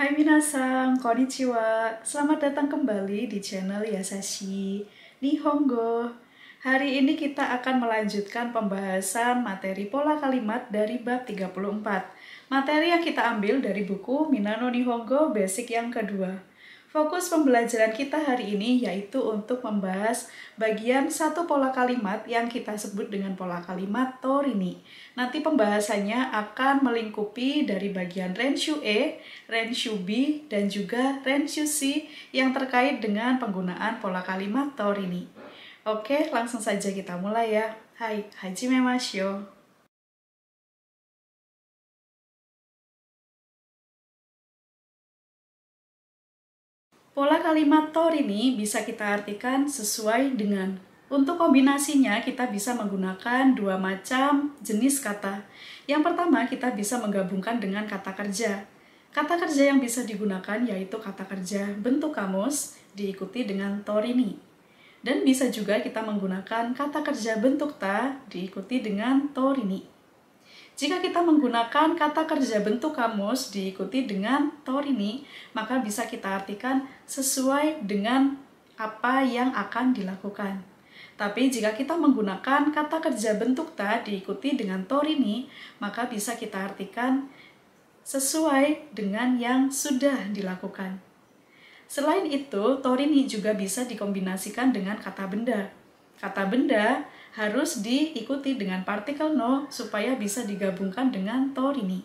Hai minasan, konnichiwa. Selamat datang kembali di channel Yasashi Nihongo. Hari ini kita akan melanjutkan pembahasan materi pola kalimat dari bab 34. Materi yang kita ambil dari buku Minano Nihongo Basic yang kedua. Fokus pembelajaran kita hari ini yaitu untuk membahas bagian satu pola kalimat yang kita sebut dengan pola kalimat Torini. Nanti pembahasannya akan melingkupi dari bagian Renshu E, Renshu B, dan juga Renshu C yang terkait dengan penggunaan pola kalimat Torini. Oke, langsung saja kita mulai ya. Hai, hajime masyo. Pola kalimat Torini bisa kita artikan sesuai dengan. Untuk kombinasinya kita bisa menggunakan dua macam jenis kata. Yang pertama kita bisa menggabungkan dengan kata kerja. Kata kerja yang bisa digunakan yaitu kata kerja bentuk kamus diikuti dengan Torini. Dan bisa juga kita menggunakan kata kerja bentuk ta diikuti dengan Torini. Jika kita menggunakan kata kerja bentuk kamus diikuti dengan Torini, maka bisa kita artikan sesuai dengan apa yang akan dilakukan. Tapi jika kita menggunakan kata kerja bentuk ta diikuti dengan Torini, maka bisa kita artikan sesuai dengan yang sudah dilakukan. Selain itu, Torini juga bisa dikombinasikan dengan kata benda. Kata benda harus diikuti dengan partikel no supaya bisa digabungkan dengan Torini.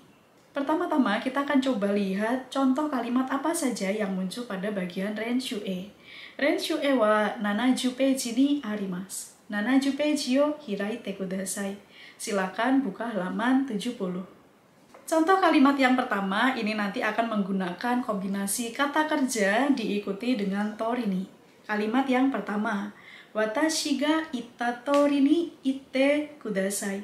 Pertama-tama kita akan coba lihat contoh kalimat apa saja yang muncul pada bagian Renshu E. Renshu E wa 70 peiji ni arimasu. 70 peiji o hiraite kudasai. Silakan buka halaman 70. Contoh kalimat yang pertama ini nanti akan menggunakan kombinasi kata kerja diikuti dengan Torini. Kalimat yang pertama, watashi ga itta tori ni itte kudasai.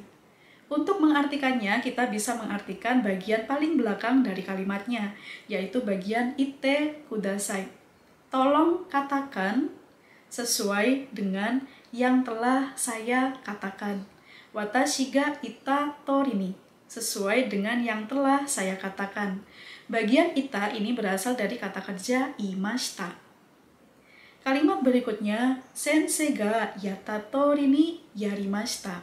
Untuk mengartikannya, kita bisa mengartikan bagian paling belakang dari kalimatnya, yaitu bagian itte kudasai. Tolong katakan sesuai dengan yang telah saya katakan. Watashi ga itta tori ni. Sesuai dengan yang telah saya katakan. Bagian ita ini berasal dari kata kerja imashita. Kalimat berikutnya, sensei ga yatta tori ni yarimashita.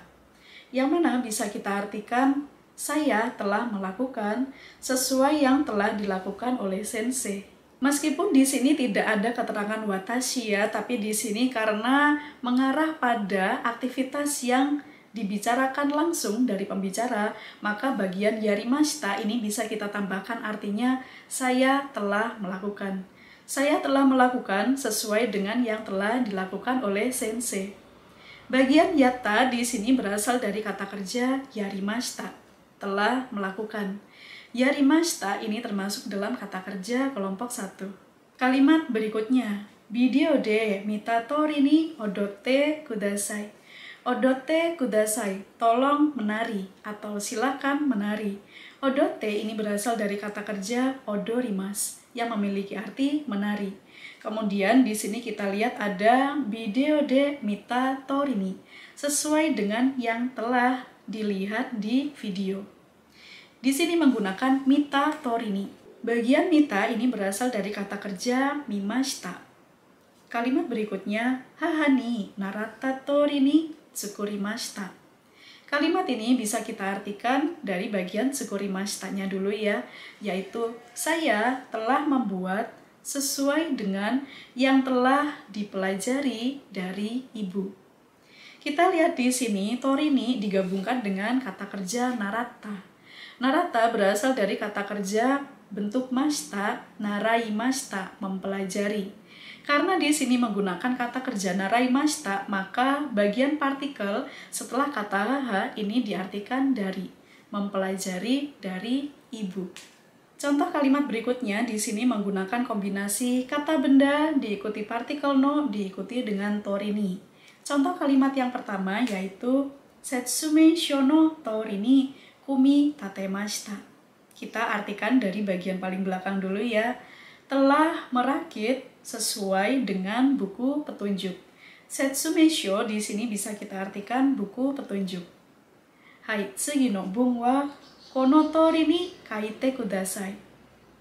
Yang mana bisa kita artikan, saya telah melakukan sesuai yang telah dilakukan oleh sensei. Meskipun di sini tidak ada keterangan watashi ya, tapi di sini karena mengarah pada aktivitas yang dibicarakan langsung dari pembicara, maka bagian yarimashita ini bisa kita tambahkan artinya saya telah melakukan. Saya telah melakukan sesuai dengan yang telah dilakukan oleh sensei. Bagian yatta di sini berasal dari kata kerja yarimashita, telah melakukan. Yarimashita ini termasuk dalam kata kerja kelompok 1. Kalimat berikutnya, video de mitatori ni odotte kudasai. Odotte kudasai, tolong menari atau silakan menari. Odotte ini berasal dari kata kerja odorimasu yang memiliki arti menari. Kemudian di sini kita lihat ada video de mitatori ni, sesuai dengan yang telah dilihat di video. Di sini menggunakan mitatori ni. Bagian mita ini berasal dari kata kerja mimashita. Kalimat berikutnya, haha ni narata tori ni tsukurimashita. Kalimat ini bisa kita artikan dari bagian tsukurimashita-nya dulu ya, yaitu saya telah membuat sesuai dengan yang telah dipelajari dari ibu. Kita lihat di sini, torini digabungkan dengan kata kerja narata. Narata berasal dari kata kerja bentuk mashita, naraimashita, mempelajari. Karena di sini menggunakan kata kerja naraimashita, maka bagian partikel setelah kata haha ini diartikan dari, mempelajari dari ibu. Contoh kalimat berikutnya di sini menggunakan kombinasi kata benda diikuti partikel no diikuti dengan torini. Contoh kalimat yang pertama yaitu setsume shono torini kumi tatemashita. Kita artikan dari bagian paling belakang dulu ya. Telah merakit sesuai dengan buku petunjuk. Setsumesho di sini bisa kita artikan buku petunjuk. Hai, tsugi no bun wa kono tori ni kaite kudasai.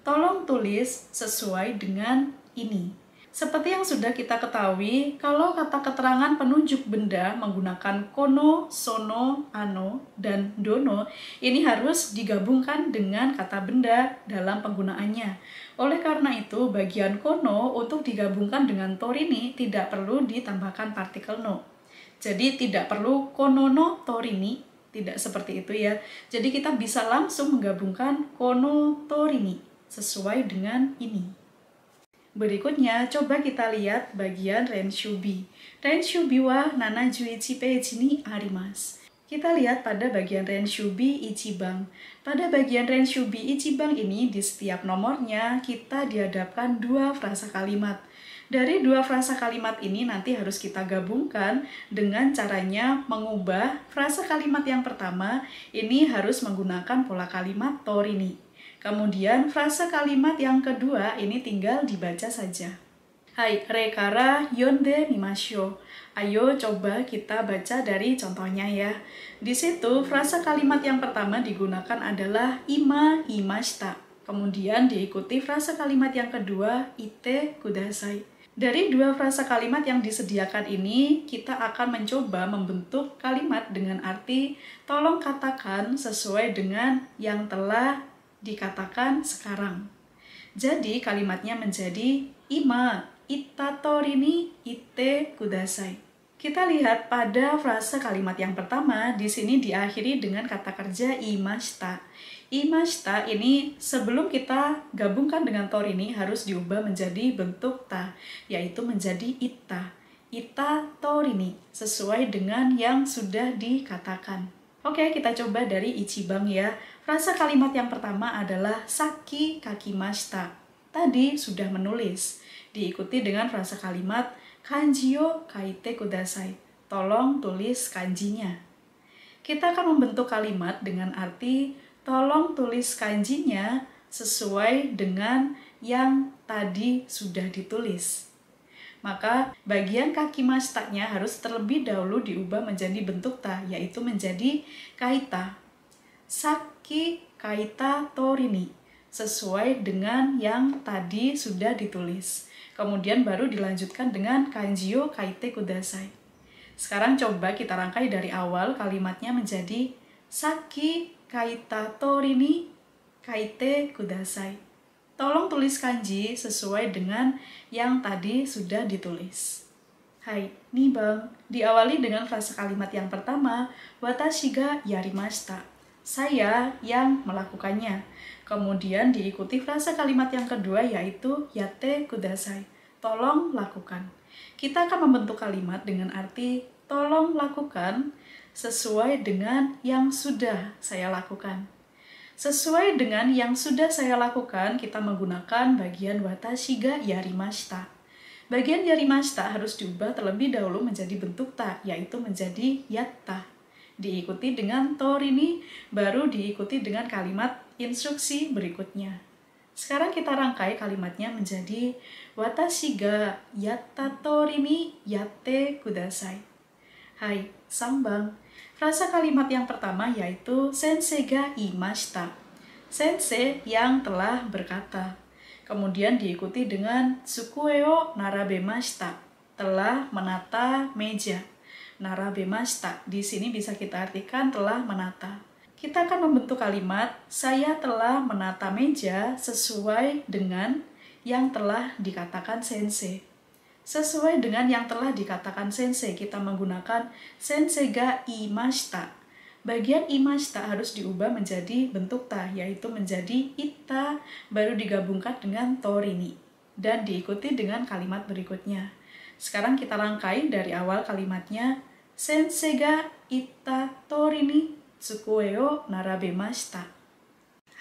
tolong tulis sesuai dengan ini. Seperti yang sudah kita ketahui, kalau kata keterangan penunjuk benda menggunakan kono, sono, ano, dan dono, ini harus digabungkan dengan kata benda dalam penggunaannya. Oleh karena itu, bagian kono untuk digabungkan dengan torini tidak perlu ditambahkan partikel no. Jadi tidak perlu kono no torini, tidak seperti itu ya. Jadi kita bisa langsung menggabungkan kono torini sesuai dengan ini. Berikutnya, coba kita lihat bagian renshubi. Renshubi wa 71 peiji ni arimasu. Kita lihat pada bagian renshubi ichibang. Pada bagian renshubi ichibang ini, di setiap nomornya kita dihadapkan dua frasa kalimat. Dari dua frasa kalimat ini nanti harus kita gabungkan dengan caranya mengubah frasa kalimat yang pertama ini harus menggunakan pola kalimat torini. Kemudian frasa kalimat yang kedua ini tinggal dibaca saja. Hai, rekara yonde mimashou. Ayo coba kita baca dari contohnya ya. Di situ frasa kalimat yang pertama digunakan adalah ima imashita. Kemudian diikuti frasa kalimat yang kedua ite kudasai. Dari dua frasa kalimat yang disediakan ini, kita akan mencoba membentuk kalimat dengan arti tolong katakan sesuai dengan yang telah dikatakan sekarang. Jadi kalimatnya menjadi ima itatorini ite kudasai. Kita lihat pada frasa kalimat yang pertama di sini diakhiri dengan kata kerja imashita. Imashita ini sebelum kita gabungkan dengan torini harus diubah menjadi bentuk ta, yaitu menjadi ita. Ita torini sesuai dengan yang sudah dikatakan. Oke, kita coba dari ichibang ya. Frasa kalimat yang pertama adalah saki kakimashita. Tadi sudah menulis. Diikuti dengan frasa kalimat kanji o kaite kudasai. Tolong tulis kanjinya. Kita akan membentuk kalimat dengan arti tolong tulis kanjinya sesuai dengan yang tadi sudah ditulis. Maka bagian kaki mashita-nya harus terlebih dahulu diubah menjadi bentuk ta, yaitu menjadi kaita. Saki kaita torini, sesuai dengan yang tadi sudah ditulis. Kemudian baru dilanjutkan dengan kanji o kaite kudasai. Sekarang coba kita rangkai dari awal kalimatnya menjadi saki kaita torini kaite kudasai. Tolong tulis kanji sesuai dengan yang tadi sudah ditulis. Hai, nih bang. Diawali dengan frasa kalimat yang pertama, watashi ga yarimashita. Saya yang melakukannya. Kemudian diikuti frasa kalimat yang kedua yaitu yatte kudasai. Tolong lakukan. Kita akan membentuk kalimat dengan arti tolong lakukan sesuai dengan yang sudah saya lakukan. Sesuai dengan yang sudah saya lakukan, kita menggunakan bagian watashi ga yarimashita. Bagian yarimashita harus diubah terlebih dahulu menjadi bentuk ta, yaitu menjadi yatta. Diikuti dengan torini, baru diikuti dengan kalimat instruksi berikutnya. Sekarang kita rangkai kalimatnya menjadi watashi ga yatta torini yatte kudasai. Hai, sambang. Frasa kalimat yang pertama yaitu sensei ga imashita. Sensei yang telah berkata. Kemudian diikuti dengan tsukue o narabemashita. Telah menata meja. Narabemashita. Di sini bisa kita artikan telah menata. Kita akan membentuk kalimat saya telah menata meja sesuai dengan yang telah dikatakan sensei. Sesuai dengan yang telah dikatakan sensei, kita menggunakan sensei ga imashita. Bagian imashita harus diubah menjadi bentuk ta, yaitu menjadi ita, baru digabungkan dengan torini. Dan diikuti dengan kalimat berikutnya. Sekarang kita rangkai dari awal kalimatnya. Sensei ga ita torini tsukue o narabemashita.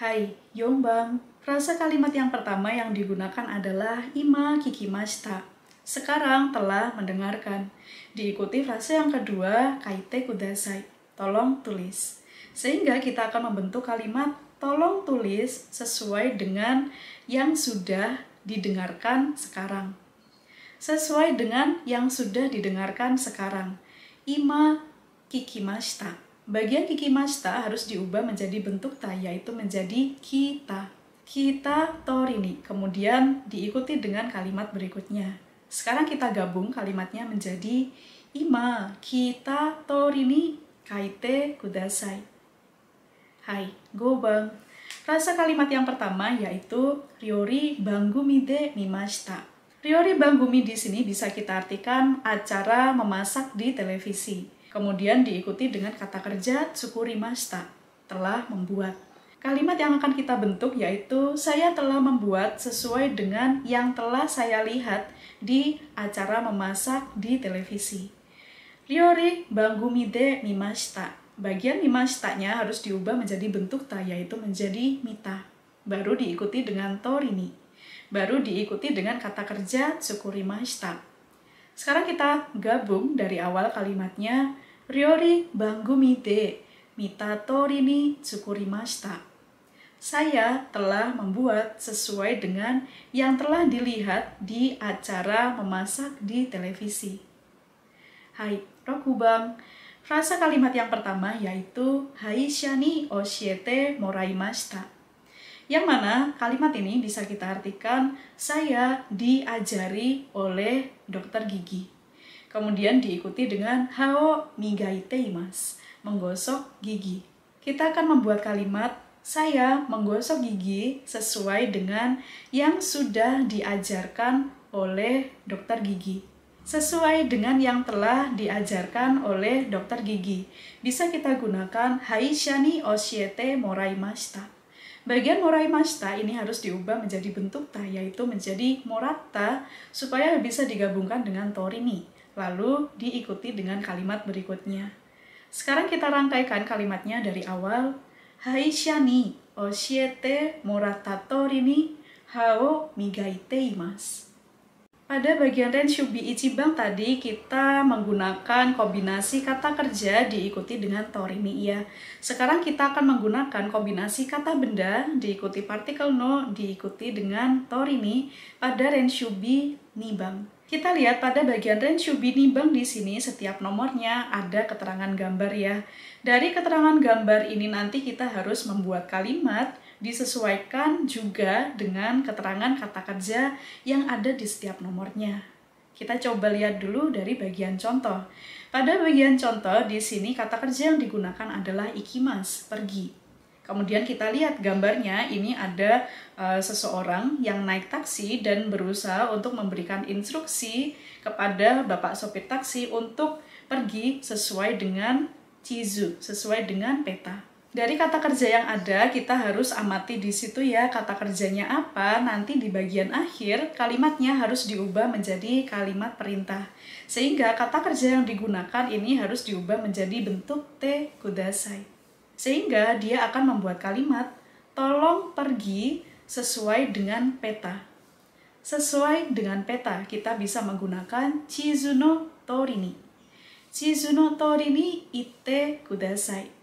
Hai, yombang. Frasa kalimat yang pertama yang digunakan adalah ima kikimashita. Sekarang telah mendengarkan. Diikuti frase yang kedua, kaite kudasai. Tolong tulis. Sehingga kita akan membentuk kalimat tolong tulis sesuai dengan yang sudah didengarkan sekarang. Sesuai dengan yang sudah didengarkan sekarang. Ima kikimashita. Bagian kikimashita harus diubah menjadi bentuk ta, yaitu menjadi kita. kita torini. Kemudian diikuti dengan kalimat berikutnya. Sekarang kita gabung kalimatnya menjadi ima kita torini kaite kudasai. Hai, gobang. Rasa kalimat yang pertama yaitu ryori bangumi de mimashita. Ryori bangumi di sini bisa kita artikan acara memasak di televisi. Kemudian diikuti dengan kata kerja tsukurimashita, telah membuat. Kalimat yang akan kita bentuk yaitu saya telah membuat sesuai dengan yang telah saya lihat di acara memasak di televisi. Ryori bangumi de mimashita. Bagian mimashita-nya harus diubah menjadi bentuk ta, yaitu menjadi mita. Baru diikuti dengan torini. Baru diikuti dengan kata kerja tsukurimashita. Sekarang kita gabung dari awal kalimatnya. Ryori bangumi de mita torini tsukurimashita. Saya telah membuat sesuai dengan yang telah dilihat di acara memasak di televisi. Hai, rokubang. Rasa kalimat yang pertama yaitu haisha ni oshiete moraimashita. Yang mana kalimat ini bisa kita artikan saya diajari oleh dokter gigi. Kemudian diikuti dengan hao migaite imasu, menggosok gigi. Kita akan membuat kalimat saya menggosok gigi sesuai dengan yang sudah diajarkan oleh dokter gigi. Sesuai dengan yang telah diajarkan oleh dokter gigi. Bisa kita gunakan haisha ni oshiete moraimashita. Bagian moraimashita ini harus diubah menjadi bentuk ta, yaitu menjadi moratta, supaya bisa digabungkan dengan torini. Lalu diikuti dengan kalimat berikutnya. Sekarang kita rangkaikan kalimatnya dari awal. Haisha ni oshiete moratta torini hao migaite imasu. Pada bagian Renshubi Ichibang tadi kita menggunakan kombinasi kata kerja diikuti dengan torini ya. Sekarang kita akan menggunakan kombinasi kata benda diikuti partikel no diikuti dengan torini pada Renshubi Nibang. Kita lihat pada bagian Renshubi Nibang di sini setiap nomornya ada keterangan gambar ya. Dari keterangan gambar ini nanti kita harus membuat kalimat disesuaikan juga dengan keterangan kata kerja yang ada di setiap nomornya. Kita coba lihat dulu dari bagian contoh. Pada bagian contoh di sini kata kerja yang digunakan adalah ikimasu, pergi. Kemudian kita lihat gambarnya, ini ada seseorang yang naik taksi dan berusaha untuk memberikan instruksi kepada bapak sopir taksi untuk pergi sesuai dengan chizu, sesuai dengan peta. Dari kata kerja yang ada, kita harus amati di situ ya kata kerjanya apa, nanti di bagian akhir kalimatnya harus diubah menjadi kalimat perintah. Sehingga kata kerja yang digunakan ini harus diubah menjadi bentuk te kudasai. Sehingga dia akan membuat kalimat, tolong pergi sesuai dengan peta. Sesuai dengan peta, kita bisa menggunakan chizu no torini. Chizu no torini itte kudasai.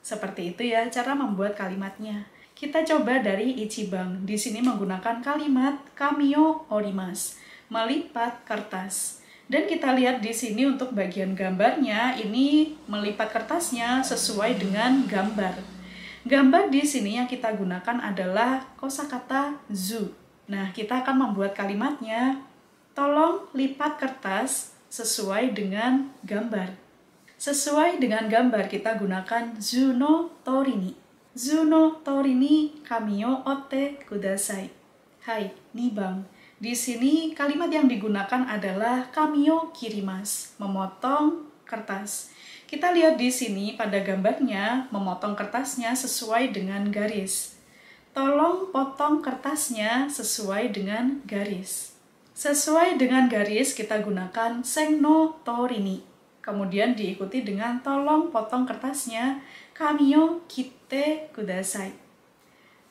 Seperti itu ya cara membuat kalimatnya. Kita coba dari Ichibang. Di sini menggunakan kalimat kami o orimasu, melipat kertas. Dan kita lihat di sini untuk bagian gambarnya, ini melipat kertasnya sesuai dengan gambar. Gambar di sini yang kita gunakan adalah kosakata zu. Nah, kita akan membuat kalimatnya, tolong lipat kertas sesuai dengan gambar. Sesuai dengan gambar kita gunakan zu no torini. Zu no torini kami o otte kudasai. Hai, nibang. Di sini kalimat yang digunakan adalah kami o kirimasu, memotong kertas. Kita lihat di sini pada gambarnya memotong kertasnya sesuai dengan garis. Tolong potong kertasnya sesuai dengan garis. Sesuai dengan garis kita gunakan sen no torini. Kemudian diikuti dengan tolong potong kertasnya, kami o kitte kudasai.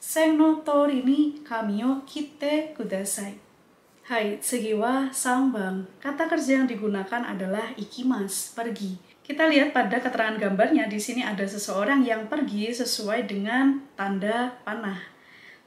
Sen no torini kami o kitte kudasai. Hai, tsugi wa 3番. Kata kerja yang digunakan adalah ikimasu, pergi. Kita lihat pada keterangan gambarnya di sini ada seseorang yang pergi sesuai dengan tanda panah.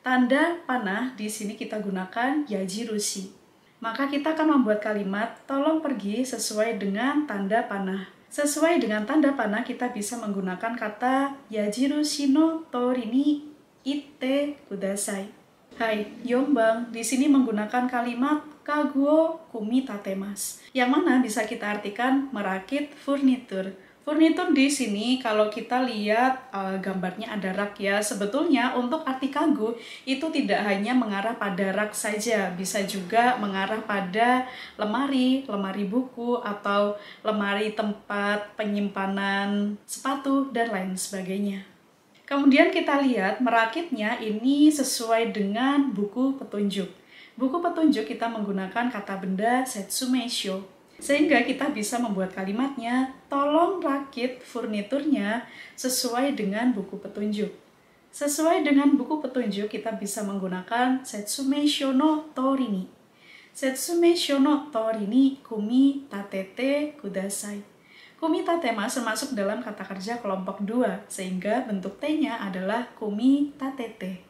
Tanda panah di sini kita gunakan yajirushi. Maka kita akan membuat kalimat, tolong pergi sesuai dengan tanda panah. Sesuai dengan tanda panah kita bisa menggunakan kata yajirushi no torini itte kudasai. Hai, Yombang di sini menggunakan kalimat kaguo kumi tatemas, yang mana bisa kita artikan merakit furnitur. Furnitur di sini kalau kita lihat gambarnya ada rak ya. Sebetulnya untuk arti kagu itu tidak hanya mengarah pada rak saja, bisa juga mengarah pada lemari, lemari buku atau lemari tempat penyimpanan sepatu dan lain sebagainya. Kemudian kita lihat merakitnya ini sesuai dengan buku petunjuk. Buku petunjuk kita menggunakan kata benda setsumeisho. Sehingga kita bisa membuat kalimatnya, tolong rakit furniturnya sesuai dengan buku petunjuk. Sesuai dengan buku petunjuk, kita bisa menggunakan setsumeisho no torini. Setsumeisho no torini kumi tatete kudasai. Kumi tatemas termasuk dalam kata kerja kelompok 2, sehingga bentuk T-nya adalah kumi tatete.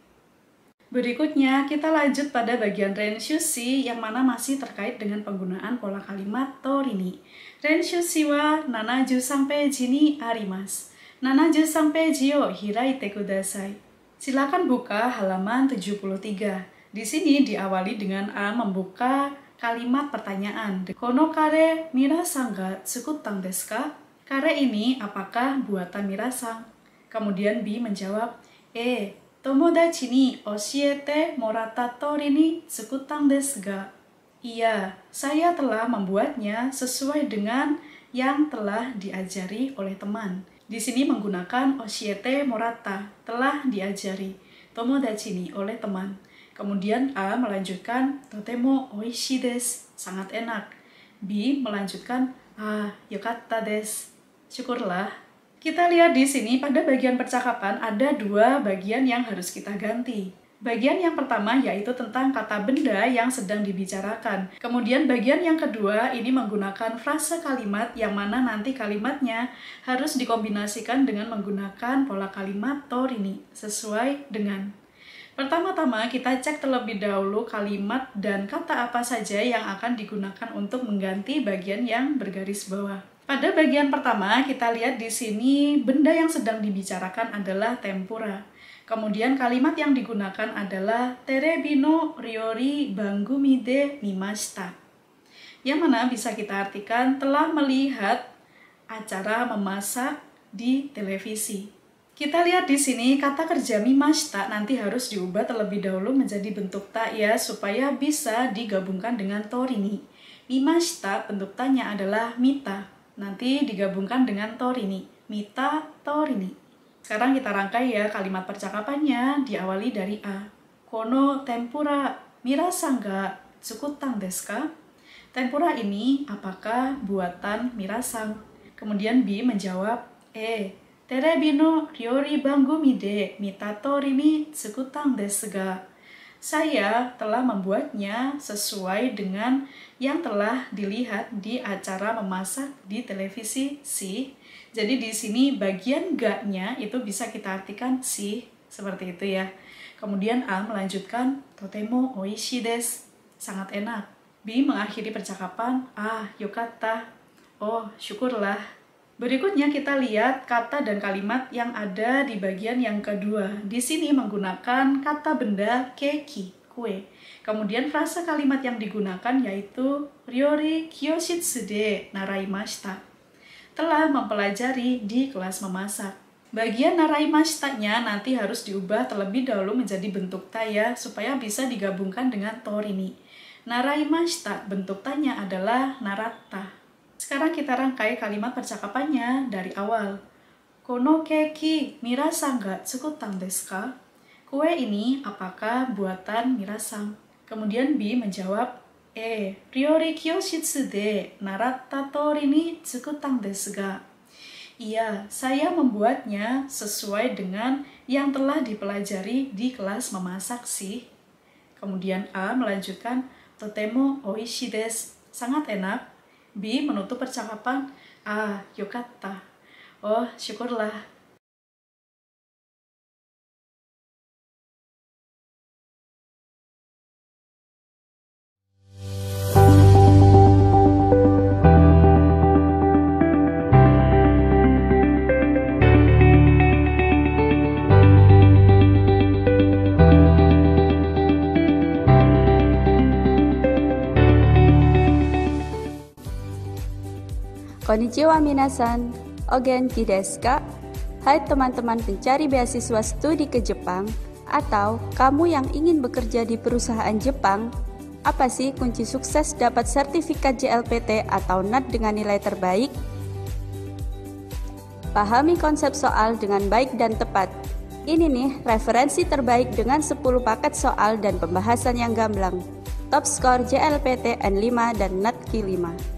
Berikutnya, kita lanjut pada bagian renshushi yang mana masih terkait dengan penggunaan pola kalimat torini. Renshushi wa 73 peiji ni arimasu. 73 peiji o hiraite kudasai. Silakan buka halaman 73. Di sini diawali dengan A membuka kalimat pertanyaan. Kono kare minasan ga tsukuttan desu ka? Kare ini apakah buatan Mirasang? Kemudian B menjawab, tomodachi ni oshiete moratta tori ni tsukuttan desu ga. Iya, saya telah membuatnya sesuai dengan yang telah diajari oleh teman. Di sini menggunakan oshiete moratta, telah diajari. Tomodachi ni oleh teman. Kemudian A melanjutkan totemo oishii desu, sangat enak. B melanjutkan yokatta desu, syukurlah. Kita lihat di sini pada bagian percakapan ada dua bagian yang harus kita ganti. Bagian yang pertama yaitu tentang kata benda yang sedang dibicarakan. Kemudian bagian yang kedua ini menggunakan frase kalimat yang mana nanti kalimatnya harus dikombinasikan dengan menggunakan pola kalimat torini sesuai dengan. Pertama-tama kita cek terlebih dahulu kalimat dan kata apa saja yang akan digunakan untuk mengganti bagian yang bergaris bawah. Pada bagian pertama, kita lihat di sini benda yang sedang dibicarakan adalah tempura. Kemudian kalimat yang digunakan adalah terebi no ryori bangumi de mimashita. Yang mana bisa kita artikan telah melihat acara memasak di televisi. Kita lihat di sini kata kerja mimashita nanti harus diubah terlebih dahulu menjadi bentuk ta ya supaya bisa digabungkan dengan torini. Mimashita bentuk tanya adalah mita. Nanti digabungkan dengan torini, mita torini. Sekarang kita rangkai ya kalimat percakapannya, diawali dari A. Kono tempura mirasang ga tsukuttan desu ka? Tempura ini apakah buatan Mirasang? Kemudian B menjawab, terebi no ryori bangumi de mita torini tsukuttan desu ga. Saya telah membuatnya sesuai dengan yang telah dilihat di acara memasak di televisi si. Jadi di sini bagian ga-nya itu bisa kita artikan si, seperti itu ya. Kemudian A melanjutkan totemo oishii desu, sangat enak. B mengakhiri percakapan, yokatta, oh syukurlah. Berikutnya kita lihat kata dan kalimat yang ada di bagian yang kedua. Di sini menggunakan kata benda keki, kue. Kemudian frase kalimat yang digunakan yaitu ryori kyoshitsu de naraimashita. Telah mempelajari di kelas memasak. Bagian naraimashita-nya nanti harus diubah terlebih dahulu menjadi bentuk ta ya, supaya bisa digabungkan dengan torini. Naraimashita bentuk tanya adalah naratta. Sekarang kita rangkai kalimat percakapannya dari awal. Kono keki mirasang ga tsukuttan desu ka? Kue ini apakah buatan Mirasang? Kemudian B menjawab, ryori kyoshitsu de naratta tori ni tsukuttan desu ga. Iya, saya membuatnya sesuai dengan yang telah dipelajari di kelas memasak sih. Kemudian A melanjutkan, totemo oishii desu, sangat enak. B menutup percakapan, yokatta, oh syukurlah. Konnichiwa minasan, o genki desu ka? Hai teman-teman pencari beasiswa studi ke Jepang, atau kamu yang ingin bekerja di perusahaan Jepang, apa sih kunci sukses dapat sertifikat JLPT atau NAT dengan nilai terbaik? Pahami konsep soal dengan baik dan tepat. Ini nih referensi terbaik dengan 10 paket soal dan pembahasan yang gamblang. Top skor JLPT N5 dan NAT Q5.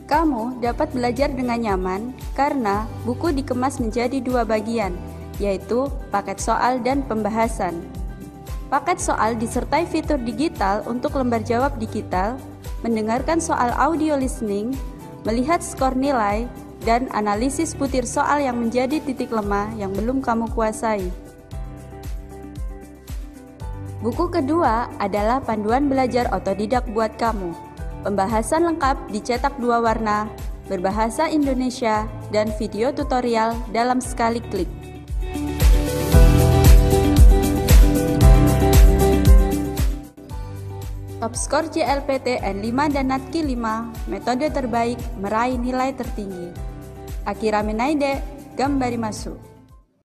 Kamu dapat belajar dengan nyaman karena buku dikemas menjadi 2 bagian, yaitu paket soal dan pembahasan. Paket soal disertai fitur digital untuk lembar jawab digital, mendengarkan soal audio listening, melihat skor nilai, dan analisis butir soal yang menjadi titik lemah yang belum kamu kuasai. Buku kedua adalah panduan belajar otodidak buat kamu. Pembahasan lengkap dicetak 2 warna, berbahasa Indonesia, dan video tutorial dalam sekali klik. Top skor JLPT N5 dan NAT Q5, metode terbaik meraih nilai tertinggi. Akira Menaide, Gambarimasu.